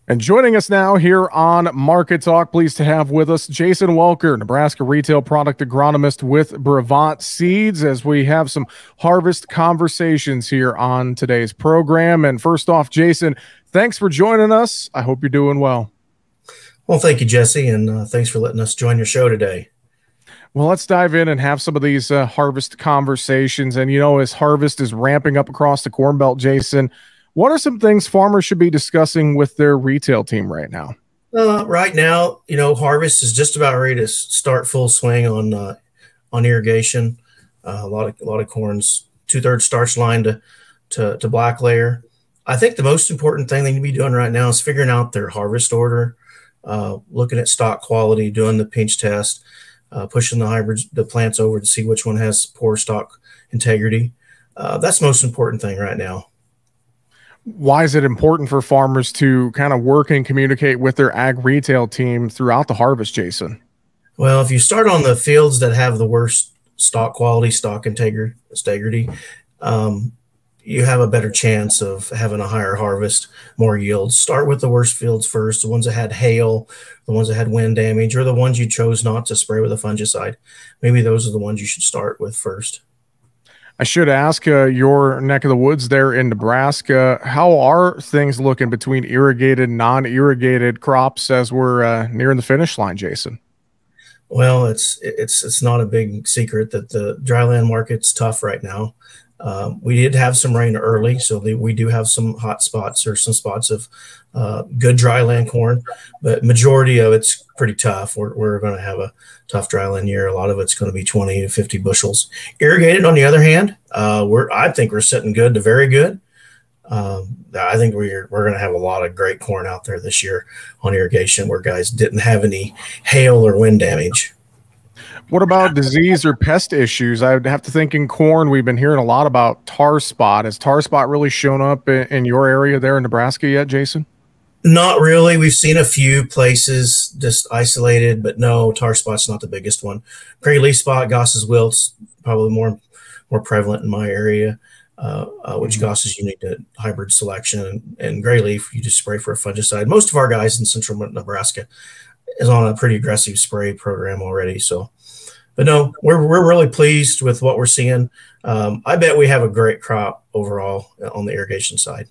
And joining us now here on Market Talk, pleased to have with us Jason Welker, Nebraska retail product agronomist with Brevant Seeds, as we have some harvest conversations here on today's program. And first off, Jason, thanks for joining us. I hope you're doing well. Well, thank you, Jesse, and thanks for letting us join your show today. Well, let's dive in and have some of these harvest conversations. And, you know, as harvest is ramping up across the Corn Belt, Jason, what are some things farmers should be discussing with their retail team right now? Right now, harvest is just about ready to start full swing on irrigation. A lot of corn's 2/3 starch line to black layer. I think the most important thing they need to be doing right now is figuring out their harvest order, looking at stock quality, doing the pinch test, pushing the plants over to see which one has poor stock integrity. That's the most important thing right now. Why is it important for farmers to kind of work and communicate with their ag retail team throughout the harvest, Jason? Well, if you start on the fields that have the worst stock quality, stock integrity, you have a better chance of having a higher harvest, more yields. Start with the worst fields first, the ones that had hail, the ones that had wind damage, or the ones you chose not to spray with a fungicide. Maybe those are the ones you should start with first. I should ask, your neck of the woods there in Nebraska, how are things looking between irrigated and non-irrigated crops as we're nearing the finish line, Jason? Well, it's not a big secret that the dryland market's tough right now. We did have some rain early, so we do have some hot spots or some spots of good dryland corn, but majority of it's pretty tough. We're going to have a tough dryland year. A lot of it's going to be 20 to 50 bushels. Irrigated, on the other hand, I think we're sitting good to very good. I think we're going to have a lot of great corn out there this year on irrigation where guys didn't have any hail or wind damage. What about disease or pest issues? I would have to think in corn, we've been hearing a lot about tar spot. Has tar spot really shown up in your area there in Nebraska yet, Jason? Not really. We've seen a few places just isolated, but no, tar spot's not the biggest one. Gray leaf spot, Goss's wilts, probably more prevalent in my area, which Goss's you need to hybrid selection, and gray leaf you just spray for a fungicide. Most of our guys in central Nebraska is on a pretty aggressive spray program already. So, but no, we're really pleased with what we're seeing. I bet we have a great crop overall on the irrigation side.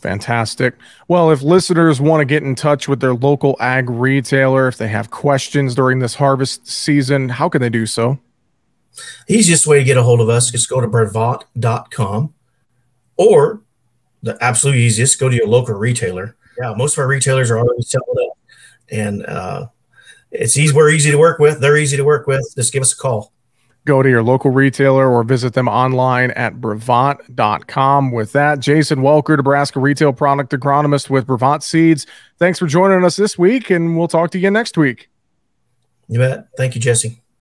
Fantastic. Well, if listeners want to get in touch with their local ag retailer, if they have questions during this harvest season, how can they do so? The easiest way to get a hold of us is go to brevant.com, or the absolute easiest, go to your local retailer. Yeah, most of our retailers are already selling up, and we're easy to work with. They're easy to work with. Just give us a call. Go to your local retailer or visit them online at brevant.com. With that, Jason Welker, Nebraska retail product agronomist with Brevant Seeds. Thanks for joining us this week, and we'll talk to you again next week. You bet. Thank you, Jesse.